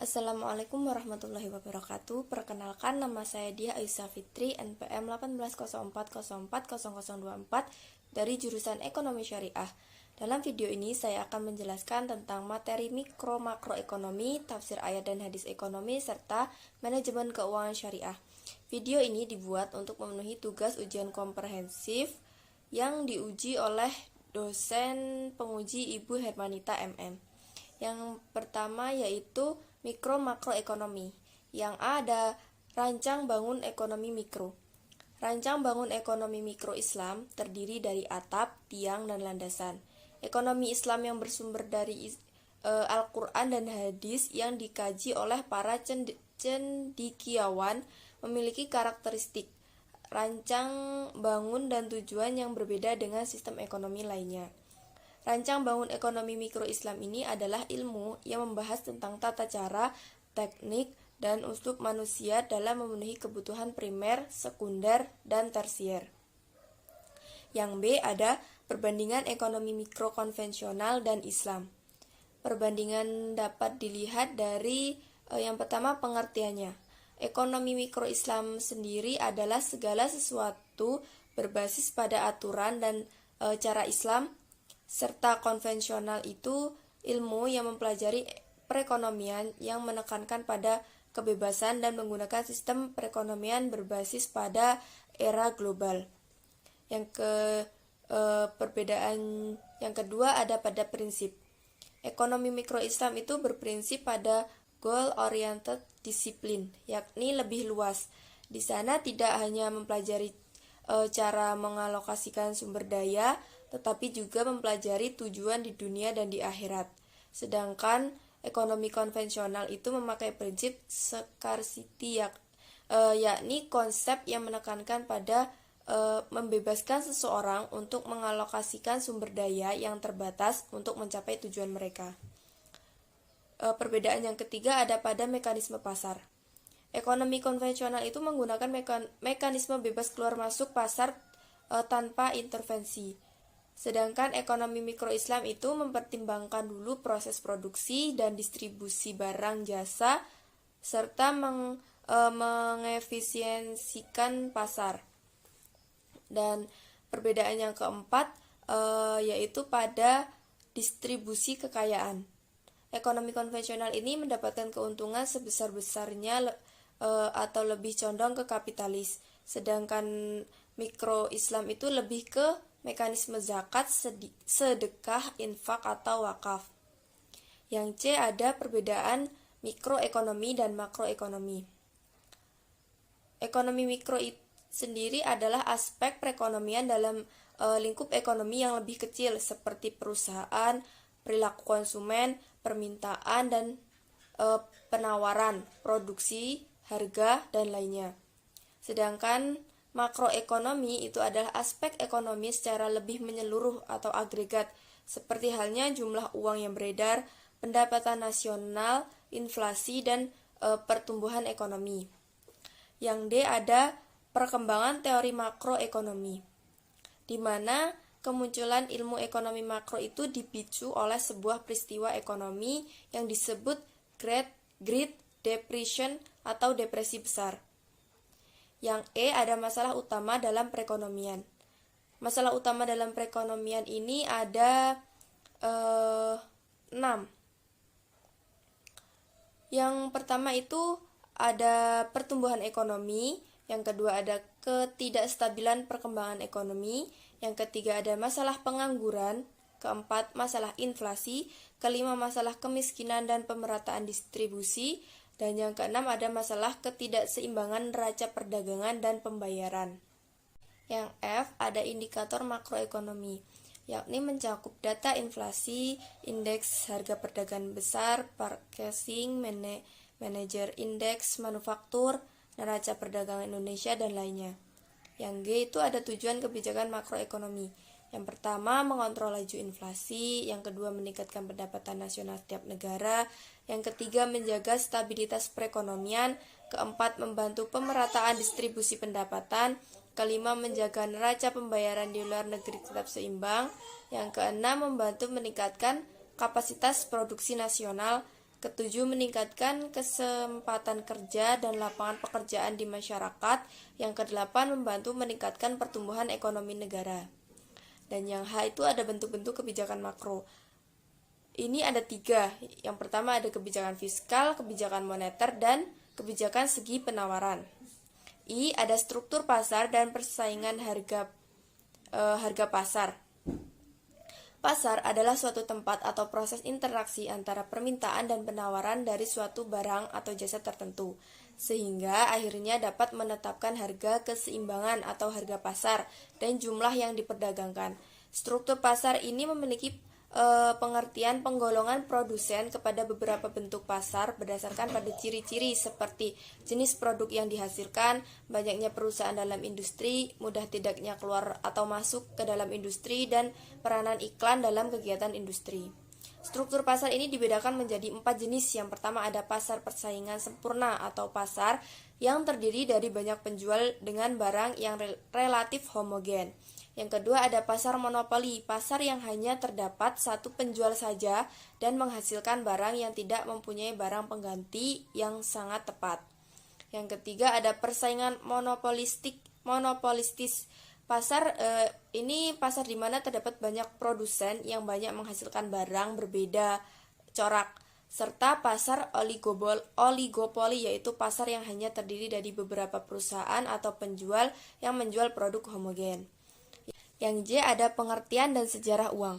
Assalamualaikum warahmatullahi wabarakatuh. Perkenalkan, nama saya Diah Aisyah Fitri, NPM 1804040024 dari jurusan Ekonomi Syariah. Dalam video ini saya akan menjelaskan tentang materi mikro makroekonomi, tafsir ayat dan hadis ekonomi, serta manajemen keuangan syariah. Video ini dibuat untuk memenuhi tugas ujian komprehensif yang diuji oleh dosen penguji Ibu Hermanita MM. Yang pertama yaitu mikro makroekonomi. Yang A ada rancang bangun ekonomi mikro. Rancang bangun ekonomi mikro Islam terdiri dari atap, tiang, dan landasan. Ekonomi Islam yang bersumber dari Al-Quran dan hadis yang dikaji oleh para cendekiawan memiliki karakteristik rancang bangun dan tujuan yang berbeda dengan sistem ekonomi lainnya. Rancang bangun ekonomi mikro Islam ini adalah ilmu yang membahas tentang tata cara, teknik, dan uslub manusia dalam memenuhi kebutuhan primer, sekunder, dan tersier. Yang B ada perbandingan ekonomi mikro konvensional dan Islam. Perbandingan dapat dilihat dari yang pertama pengertiannya. Ekonomi mikro Islam sendiri adalah segala sesuatu berbasis pada aturan dan cara Islam, serta konvensional itu ilmu yang mempelajari perekonomian yang menekankan pada kebebasan dan menggunakan sistem perekonomian berbasis pada era global. Perbedaan yang kedua ada pada prinsip. Ekonomi mikro Islam itu berprinsip pada goal-oriented disiplin, yakni lebih luas. Di sana tidak hanya mempelajari cara mengalokasikan sumber daya, tetapi juga mempelajari tujuan di dunia dan di akhirat. Sedangkan ekonomi konvensional itu memakai prinsip scarcity, yakni konsep yang menekankan pada membebaskan seseorang untuk mengalokasikan sumber daya yang terbatas untuk mencapai tujuan mereka. Perbedaan yang ketiga ada pada mekanisme pasar. Ekonomi konvensional itu menggunakan mekanisme bebas keluar masuk pasar tanpa intervensi. Sedangkan ekonomi mikro Islam itu mempertimbangkan dulu proses produksi dan distribusi barang jasa serta mengefisiensikan pasar. Dan perbedaan yang keempat yaitu pada distribusi kekayaan. Ekonomi konvensional ini mendapatkan keuntungan sebesar-besarnya atau lebih condong ke kapitalis. Sedangkan mikro Islam itu lebih ke mekanisme zakat, sedekah, infak, atau wakaf. Yang C ada perbedaan mikroekonomi dan makroekonomi. Ekonomi mikro sendiri adalah aspek perekonomian dalam lingkup ekonomi yang lebih kecil seperti perusahaan, perilaku konsumen, permintaan, dan penawaran, produksi, harga, dan lainnya. Sedangkan makroekonomi itu adalah aspek ekonomi secara lebih menyeluruh atau agregat, seperti halnya jumlah uang yang beredar, pendapatan nasional, inflasi, dan pertumbuhan ekonomi. Yang D ada perkembangan teori makroekonomi, di mana kemunculan ilmu ekonomi makro itu dipicu oleh sebuah peristiwa ekonomi yang disebut Great Depression atau depresi besar. Yang E ada masalah utama dalam perekonomian. Masalah utama dalam perekonomian ini ada 6. Yang pertama itu ada pertumbuhan ekonomi, yang kedua ada ketidakstabilan perkembangan ekonomi, yang ketiga ada masalah pengangguran, keempat masalah inflasi, kelima masalah kemiskinan dan pemerataan distribusi, dan yang keenam ada masalah ketidakseimbangan neraca perdagangan dan pembayaran. Yang F ada indikator makroekonomi, yakni mencakup data inflasi, indeks harga perdagangan besar, purchasing manager index, manufaktur, neraca perdagangan Indonesia, dan lainnya. Yang G itu ada tujuan kebijakan makroekonomi. Yang pertama, mengontrol laju inflasi. Yang kedua, meningkatkan pendapatan nasional setiap negara. Yang ketiga, menjaga stabilitas perekonomian. Keempat, membantu pemerataan distribusi pendapatan. Kelima, menjaga neraca pembayaran di luar negeri tetap seimbang. Yang keenam, membantu meningkatkan kapasitas produksi nasional. Ketujuh, meningkatkan kesempatan kerja dan lapangan pekerjaan di masyarakat. Yang kedelapan, membantu meningkatkan pertumbuhan ekonomi negara. Dan yang H itu ada bentuk-bentuk kebijakan makro. Ini ada 3. Yang pertama ada kebijakan fiskal, kebijakan moneter, dan kebijakan segi penawaran. I ada struktur pasar dan persaingan harga pasar. Pasar adalah suatu tempat atau proses interaksi antara permintaan dan penawaran dari suatu barang atau jasa tertentu, sehingga akhirnya dapat menetapkan harga keseimbangan atau harga pasar dan jumlah yang diperdagangkan. Struktur pasar ini memiliki pengertian penggolongan produsen kepada beberapa bentuk pasar berdasarkan pada ciri-ciri seperti jenis produk yang dihasilkan, banyaknya perusahaan dalam industri, mudah tidaknya keluar atau masuk ke dalam industri, dan peranan iklan dalam kegiatan industri. Struktur pasar ini dibedakan menjadi 4 jenis. Yang pertama ada pasar persaingan sempurna atau pasar yang terdiri dari banyak penjual dengan barang yang relatif homogen. Yang kedua ada pasar monopoli, pasar yang hanya terdapat satu penjual saja dan menghasilkan barang yang tidak mempunyai barang pengganti yang sangat tepat. Yang ketiga ada persaingan monopolistis. Pasar ini pasar di mana terdapat banyak produsen yang banyak menghasilkan barang berbeda corak, serta pasar oligopoli, yaitu pasar yang hanya terdiri dari beberapa perusahaan atau penjual yang menjual produk homogen. Yang J ada pengertian dan sejarah uang.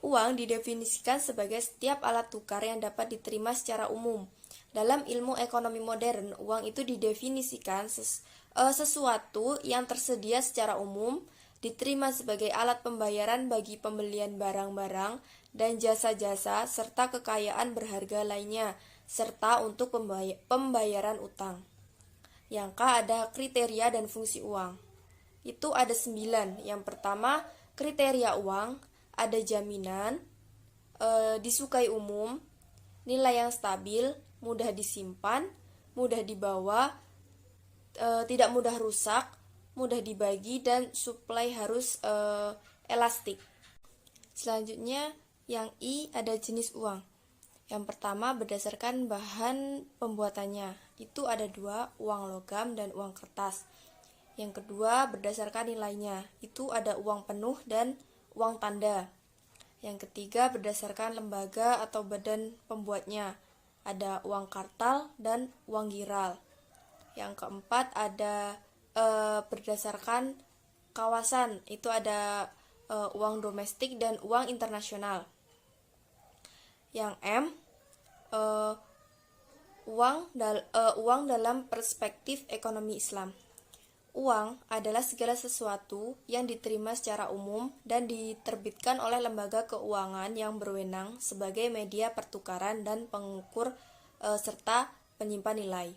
Uang didefinisikan sebagai setiap alat tukar yang dapat diterima secara umum. Dalam ilmu ekonomi modern, uang itu didefinisikan sesuatu yang tersedia secara umum, diterima sebagai alat pembayaran bagi pembelian barang-barang dan jasa-jasa, serta kekayaan berharga lainnya, serta untuk pembayaran utang. Yang K ada kriteria dan fungsi uang. Itu ada 9. Yang pertama, kriteria uang, ada jaminan, disukai umum, nilai yang stabil, mudah disimpan, mudah dibawa, tidak mudah rusak, mudah dibagi, dan suplai harus elastik. Selanjutnya, yang I ada jenis uang. Yang pertama, berdasarkan bahan pembuatannya. Itu ada 2, uang logam dan uang kertas. Yang kedua, berdasarkan nilainya, itu ada uang penuh dan uang tanda. Yang ketiga, berdasarkan lembaga atau badan pembuatnya, ada uang kartal dan uang giral. Yang keempat, ada berdasarkan kawasan, itu ada uang domestik dan uang internasional. Yang M, uang dalam perspektif ekonomi Islam. Uang adalah segala sesuatu yang diterima secara umum dan diterbitkan oleh lembaga keuangan yang berwenang sebagai media pertukaran dan pengukur serta penyimpan nilai.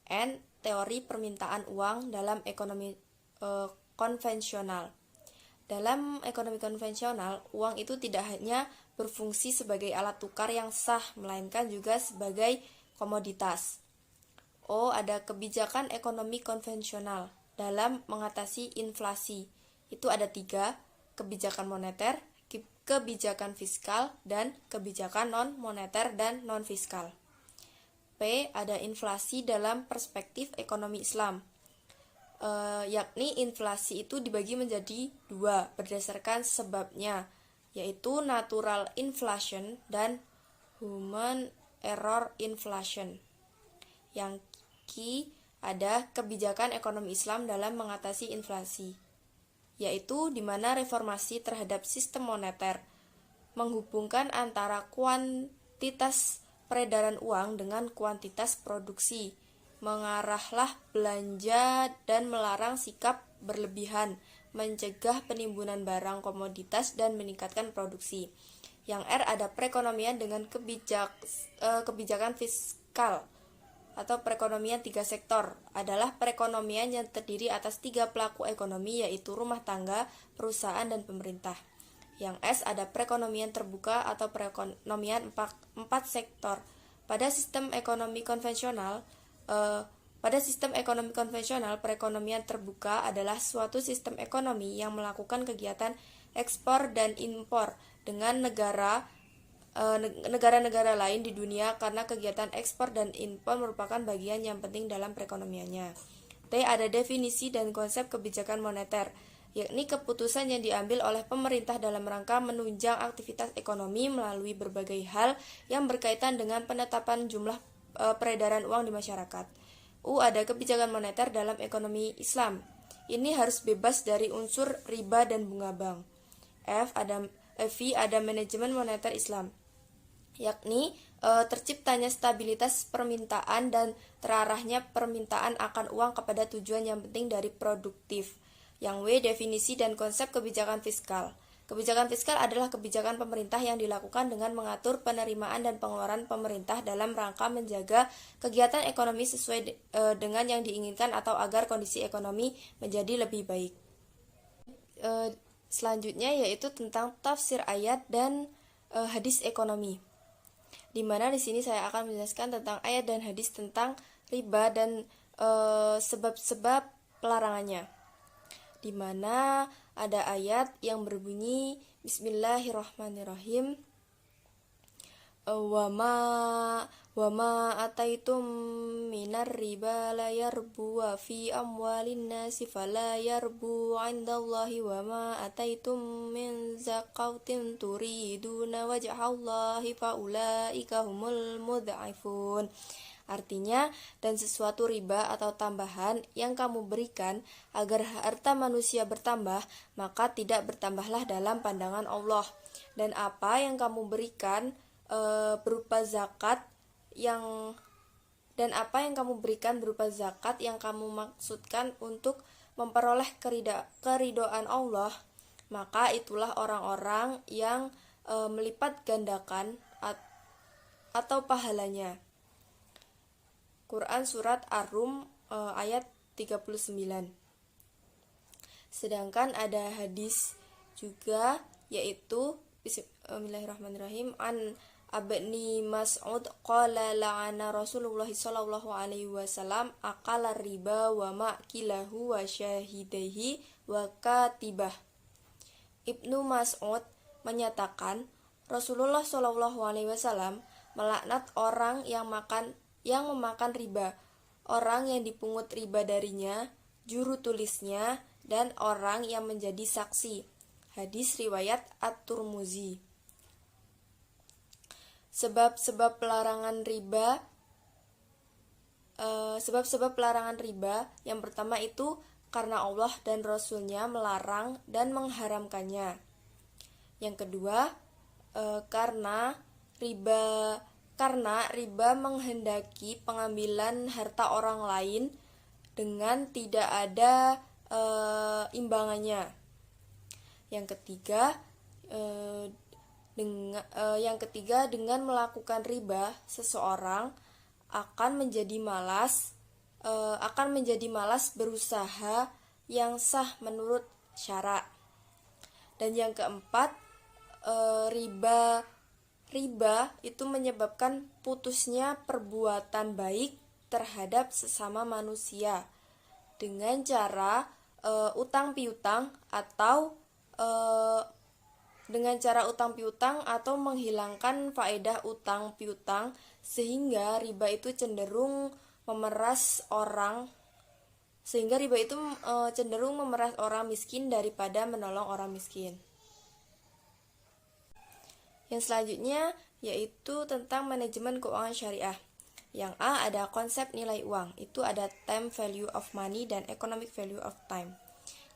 N. Teori permintaan uang dalam ekonomi konvensional. Dalam ekonomi konvensional, uang itu tidak hanya berfungsi sebagai alat tukar yang sah, melainkan juga sebagai komoditas. O. Ada kebijakan ekonomi konvensional dalam mengatasi inflasi. Itu ada 3, kebijakan moneter, kebijakan fiskal, dan kebijakan non-moneter dan non-fiskal. P. Ada inflasi dalam perspektif ekonomi Islam, yakni inflasi itu dibagi menjadi 2 berdasarkan sebabnya, yaitu natural inflation dan human error inflation. Yang Q ada kebijakan ekonomi Islam dalam mengatasi inflasi, yaitu di mana reformasi terhadap sistem moneter menghubungkan antara kuantitas peredaran uang dengan kuantitas produksi, mengarahlah belanja dan melarang sikap berlebihan, mencegah penimbunan barang komoditas dan meningkatkan produksi. Yang R ada perekonomian dengan kebijakan fiskal atau perekonomian 3 sektor, adalah perekonomian yang terdiri atas 3 pelaku ekonomi, yaitu rumah tangga, perusahaan, dan pemerintah. Yang S ada perekonomian terbuka atau perekonomian 4 sektor. Pada sistem ekonomi konvensional, perekonomian terbuka adalah suatu sistem ekonomi yang melakukan kegiatan ekspor dan impor dengan negara negara-negara lain di dunia karena kegiatan ekspor dan impor merupakan bagian yang penting dalam perekonomiannya. T. Ada definisi dan konsep kebijakan moneter, yakni keputusan yang diambil oleh pemerintah dalam rangka menunjang aktivitas ekonomi melalui berbagai hal yang berkaitan dengan penetapan jumlah peredaran uang di masyarakat. U. Ada kebijakan moneter dalam ekonomi Islam. Ini harus bebas dari unsur riba dan bunga bank. V. Ada manajemen moneter Islam, yakni terciptanya stabilitas permintaan dan terarahnya permintaan akan uang kepada tujuan yang penting dari produktif. Yang W. Definisi dan konsep kebijakan fiskal. Kebijakan fiskal adalah kebijakan pemerintah yang dilakukan dengan mengatur penerimaan dan pengeluaran pemerintah dalam rangka menjaga kegiatan ekonomi sesuai dengan yang diinginkan atau agar kondisi ekonomi menjadi lebih baik. Selanjutnya yaitu tentang tafsir ayat dan hadis ekonomi, di mana di sini saya akan menjelaskan tentang ayat dan hadis tentang riba dan sebab-sebab pelarangannya. Di mana ada ayat yang berbunyi Bismillahirrahmanirrahim. Wa ma ataitum minar riba la yarbu fi amwalin nasi fala yarbu 'indallahi wa ma ataitum min zakatin turiduna wajhallahi faulaika humul mudha'ifun. Artinya, dan sesuatu riba atau tambahan yang kamu berikan agar harta manusia bertambah, maka tidak bertambahlah dalam pandangan Allah. Dan apa yang kamu berikan berupa zakat yang kamu maksudkan untuk memperoleh keridhaan Allah, maka itulah orang-orang yang melipat gandakan atau pahalanya. Quran Surat Ar-Rum ayat 39. Sedangkan ada hadis juga, yaitu Bismillahirrahmanirrahim, an Abni Mas'ud qala la'ana Rasulullah sallallahu alaihi wasallam akala riba wa ma'kilahu wa syahidaihi wa katibah. Ibnu Mas'ud menyatakan Rasulullah sallallahu alaihi wasallam melaknat orang yang memakan riba, orang yang dipungut riba darinya, juru tulisnya, dan orang yang menjadi saksi. Hadis riwayat At-Tirmidzi. Sebab-sebab pelarangan riba yang pertama itu karena Allah dan Rasul-Nya melarang dan mengharamkannya. Yang kedua, karena riba menghendaki pengambilan harta orang lain dengan tidak ada imbangannya. Yang ketiga, dengan melakukan riba seseorang akan menjadi malas berusaha yang sah menurut syara. Dan yang keempat, riba itu menyebabkan putusnya perbuatan baik terhadap sesama manusia dengan cara utang piutang atau menghilangkan faedah utang piutang, sehingga riba itu cenderung memeras orang miskin daripada menolong orang miskin. Yang selanjutnya yaitu tentang manajemen keuangan syariah. Yang A ada konsep nilai uang, itu ada time value of money dan economic value of time.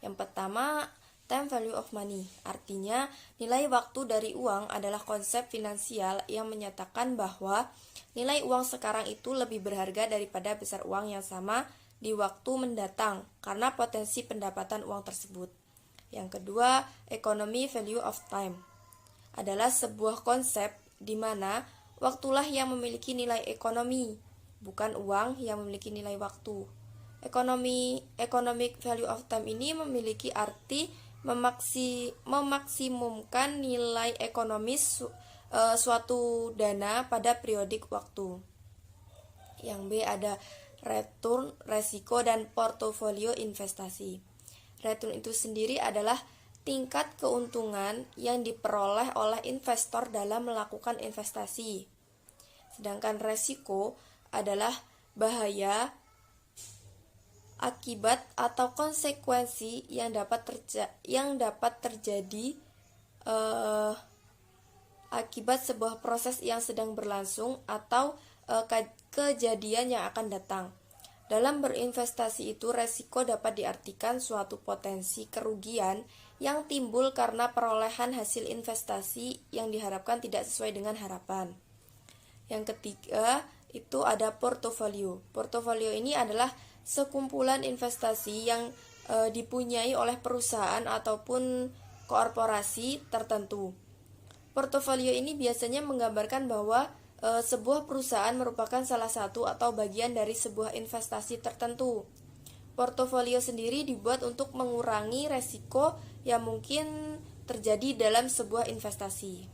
Yang pertama, time value of money, artinya nilai waktu dari uang adalah konsep finansial yang menyatakan bahwa nilai uang sekarang itu lebih berharga daripada besar uang yang sama di waktu mendatang karena potensi pendapatan uang tersebut. Yang kedua, economy value of time adalah sebuah konsep di mana waktulah yang memiliki nilai ekonomi, bukan uang yang memiliki nilai waktu. Economic value of time ini memiliki arti memaksimumkan nilai ekonomis suatu dana pada periodik waktu. Yang B ada return, resiko, dan portofolio investasi. Return itu sendiri adalah tingkat keuntungan yang diperoleh oleh investor dalam melakukan investasi. Sedangkan resiko adalah bahaya, akibat atau konsekuensi yang dapat terjadi akibat sebuah proses yang sedang berlangsung atau kejadian yang akan datang. Dalam berinvestasi itu, resiko dapat diartikan suatu potensi kerugian yang timbul karena perolehan hasil investasi yang diharapkan tidak sesuai dengan harapan. Yang ketiga, itu ada portofolio. Portofolio ini adalah sekumpulan investasi yang dipunyai oleh perusahaan ataupun korporasi tertentu. Portofolio ini biasanya menggambarkan bahwa sebuah perusahaan merupakan salah satu atau bagian dari sebuah investasi tertentu. Portofolio sendiri dibuat untuk mengurangi resiko yang mungkin terjadi dalam sebuah investasi.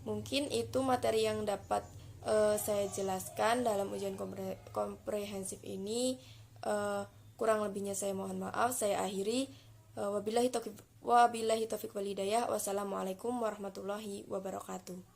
Mungkin itu materi yang dapat saya jelaskan dalam ujian komprehensif ini. Kurang lebihnya saya mohon maaf. Saya akhiri. Wabillahi taufiq wal hidayah. Wassalamualaikum warahmatullahi wabarakatuh.